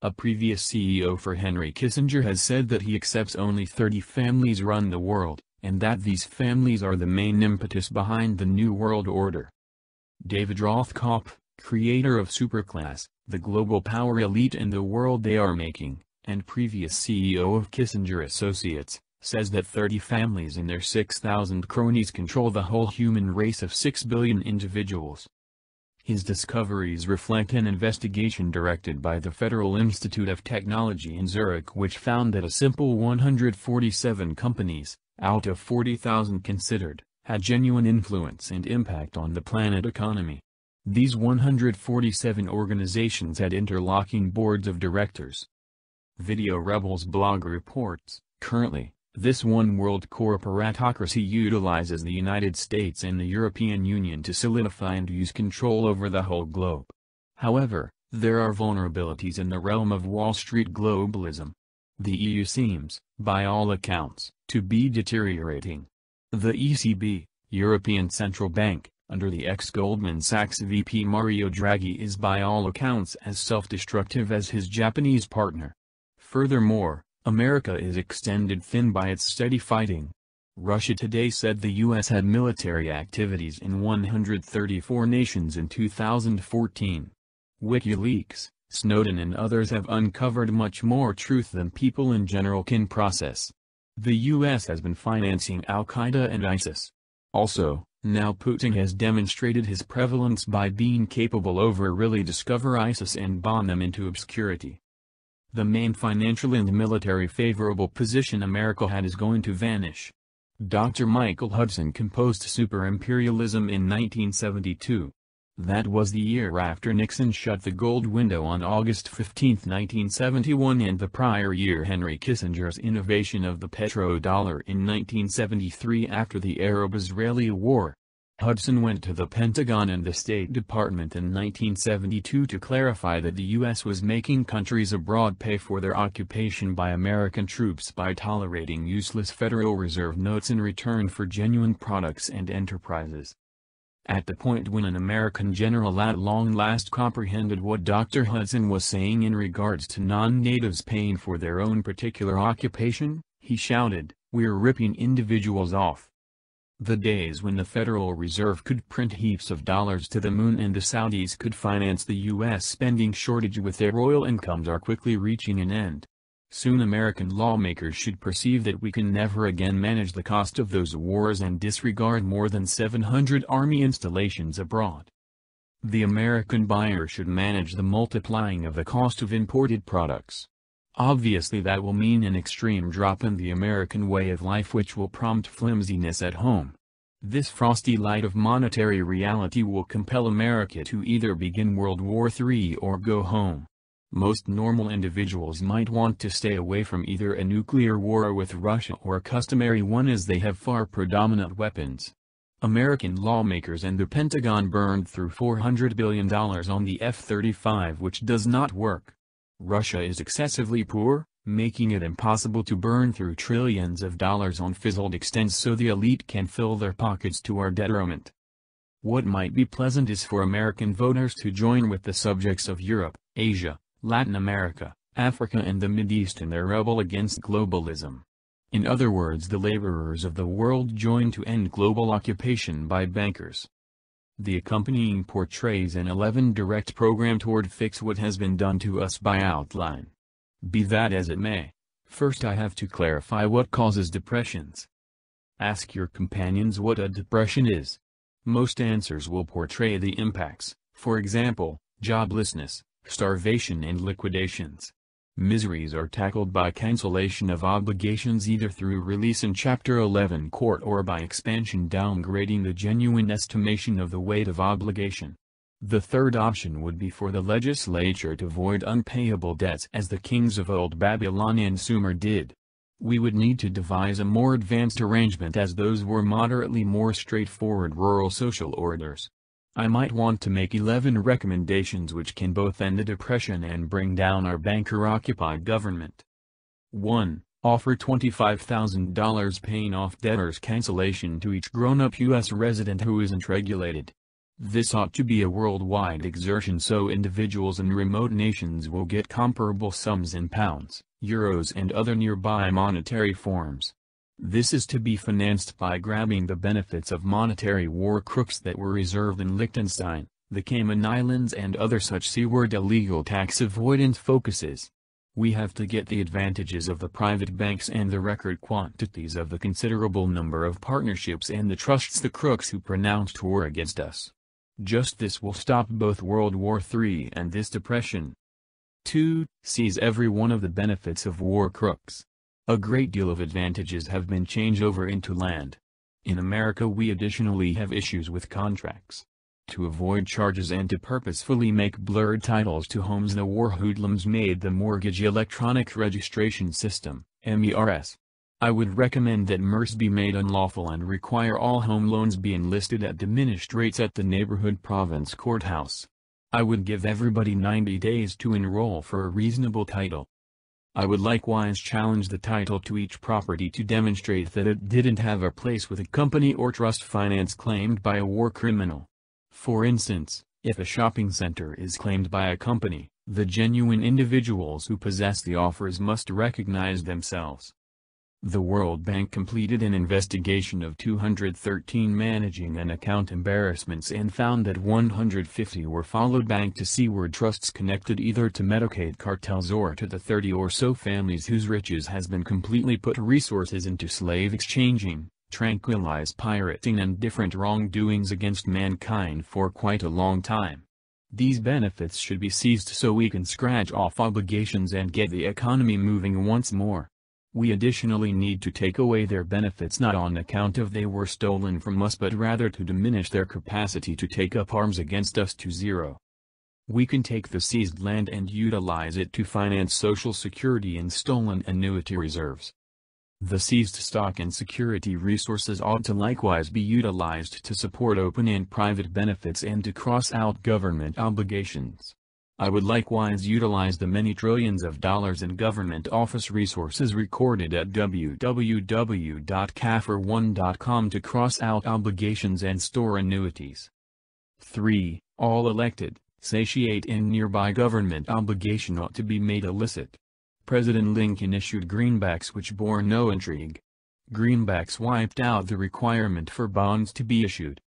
A previous CEO for Henry Kissinger has said that he accepts only 30 families run the world, and that these families are the main impetus behind the New World Order. David Rothkopf, creator of Superclass, the global power elite in the world they are making, and previous CEO of Kissinger Associates, says that 30 families and their 6,000 cronies control the whole human race of 6 billion individuals. His discoveries reflect an investigation directed by the Federal Institute of Technology in Zurich, which found that a simple 147 companies, out of 40,000 considered, had genuine influence and impact on the planet economy. These 147 organizations had interlocking boards of directors. Video Rebels blog reports, currently, this one-world corporatocracy utilizes the United States and the European Union to solidify and use control over the whole globe. However, there are vulnerabilities in the realm of Wall Street globalism. The EU seems, by all accounts, to be deteriorating. The ECB, European Central Bank, under the ex-Goldman Sachs VP Mario Draghi, is by all accounts as self-destructive as his Japanese partner. Furthermore, America is extended thin by its steady fighting. Russia Today said the U.S. had military activities in 134 nations in 2014. WikiLeaks, Snowden and others have uncovered much more truth than people in general can process. The U.S. has been financing Al-Qaeda and ISIS. Also, now Putin has demonstrated his prevalence by being capable of really discover ISIS and bomb them into obscurity. The main financial and military favorable position America had is going to vanish. Dr. Michael Hudson composed Super-Imperialism in 1972. That was the year after Nixon shut the gold window on August 15, 1971, and the prior year Henry Kissinger's innovation of the petrodollar in 1973 after the Arab-Israeli War. Hudson went to the Pentagon and the State Department in 1972 to clarify that the U.S. was making countries abroad pay for their occupation by American troops by tolerating useless Federal Reserve notes in return for genuine products and enterprises. At the point when an American general at long last comprehended what Dr. Hudson was saying in regards to non-natives paying for their own particular occupation, he shouted, "We're ripping individuals off." The days when the Federal Reserve could print heaps of dollars to the moon and the Saudis could finance the U.S. spending shortage with their oil incomes are quickly reaching an end. Soon American lawmakers should perceive that we can never again manage the cost of those wars and disregard more than 700 army installations abroad. The American buyer should manage the multiplying of the cost of imported products. Obviously that will mean an extreme drop in the American way of life, which will prompt flimsiness at home. This frosty light of monetary reality will compel America to either begin World War III or go home. Most normal individuals might want to stay away from either a nuclear war with Russia or a customary one, as they have far predominant weapons. American lawmakers and the Pentagon burned through $400 billion on the F-35, which does not work. Russia is excessively poor, making it impossible to burn through trillions of dollars on fizzled extents so the elite can fill their pockets to our detriment. What might be pleasant is for American voters to join with the subjects of Europe, Asia, Latin America, Africa and the Mideast in their rebel against globalism. In other words, the laborers of the world join to end global occupation by bankers. The accompanying portrays an 11 direct program toward fix what has been done to us by outline. Be that as it may, first I have to clarify what causes depressions. Ask your companions what a depression is. Most answers will portray the impacts, for example, joblessness, starvation and liquidations. Miseries are tackled by cancellation of obligations either through release in Chapter 11 court or by expansion downgrading the genuine estimation of the weight of obligation. The third option would be for the legislature to void unpayable debts as the kings of old Babylon and Sumer did. We would need to devise a more advanced arrangement, as those were moderately more straightforward rural social orders. I might want to make 11 recommendations which can both end the depression and bring down our banker-occupied government. 1. Offer $25,000 paying off debtors cancellation to each grown-up U.S. resident who isn't regulated. This ought to be a worldwide exertion so individuals in remote nations will get comparable sums in pounds, euros and other nearby monetary forms. This is to be financed by grabbing the benefits of monetary war crooks that were reserved in Liechtenstein, the Cayman Islands and other such seaward illegal tax avoidance focuses. We have to get the advantages of the private banks and the record quantities of the considerable number of partnerships and the trusts the crooks who pronounced war against us. Just this will stop both World War III and this depression. 2. Seize every one of the benefits of war crooks. A great deal of advantages have been changed over into land. In America we additionally have issues with contracts. To avoid charges and to purposefully make blurred titles to homes, the war hoodlums made the mortgage electronic registration system, MERS. I would recommend that MERS be made unlawful and require all home loans be enlisted at diminished rates at the neighborhood province courthouse. I would give everybody 90 days to enroll for a reasonable title. I would likewise challenge the title to each property to demonstrate that it didn't have a place with a company or trust finance claimed by a war criminal. For instance, if a shopping center is claimed by a company, the genuine individuals who possess the offers must recognize themselves. The World Bank completed an investigation of 213 managing and account embarrassments and found that 150 were followed bank to seaward trusts connected either to Medicaid cartels or to the 30 or so families whose riches has been completely put resources into slave exchanging, tranquilized pirating and different wrongdoings against mankind for quite a long time. These benefits should be seized so we can scratch off obligations and get the economy moving once more. We additionally need to take away their benefits not on account of they were stolen from us but rather to diminish their capacity to take up arms against us to zero. We can take the seized land and utilize it to finance Social Security and stolen annuity reserves. The seized stock and security resources ought to likewise be utilized to support open and private benefits and to cross out government obligations. I would likewise utilize the many trillions of dollars in government office resources recorded at www.kafir1.com to cross out obligations and store annuities. 3. All elected, satiate and nearby government obligation ought to be made illicit. President Lincoln issued greenbacks which bore no intrigue. Greenbacks wiped out the requirement for bonds to be issued.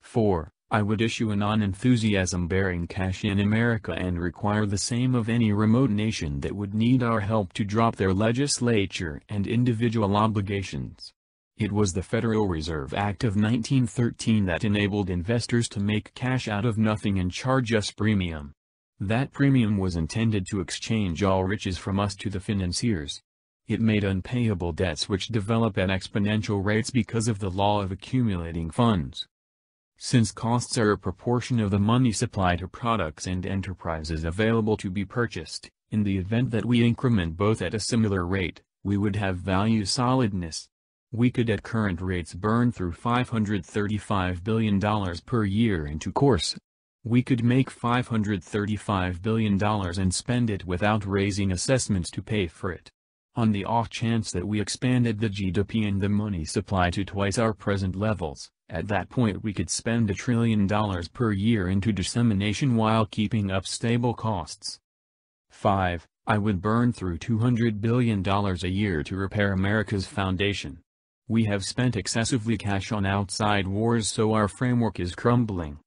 4. I would issue a non-enthusiasm-bearing cash in America and require the same of any remote nation that would need our help to drop their legislature and individual obligations. It was the Federal Reserve Act of 1913 that enabled investors to make cash out of nothing and charge us premium. That premium was intended to exchange all riches from us to the financiers. It made unpayable debts which develop at exponential rates because of the law of accumulating funds. Since costs are a proportion of the money supply to products and enterprises available to be purchased, in the event that we increment both at a similar rate, we would have value solidness. We could at current rates burn through $535 billion per year into course. We could make $535 billion and spend it without raising assessments to pay for it. On the off chance that we expanded the GDP and the money supply to twice our present levels, at that point we could spend $1 trillion per year into dissemination while keeping up stable costs. 5. I would burn through $200 billion a year to repair America's foundation. We have spent excessively cash on outside wars so our framework is crumbling.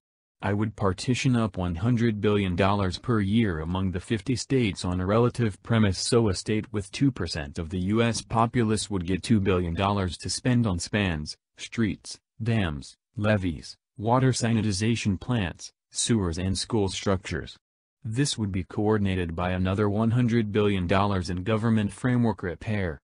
I would partition up $100 billion per year among the 50 states on a relative premise so a state with 2% of the U.S. populace would get $2 billion to spend on spans, streets, dams, levees, water sanitization plants, sewers and school structures. This would be coordinated by another $100 billion in government framework repair.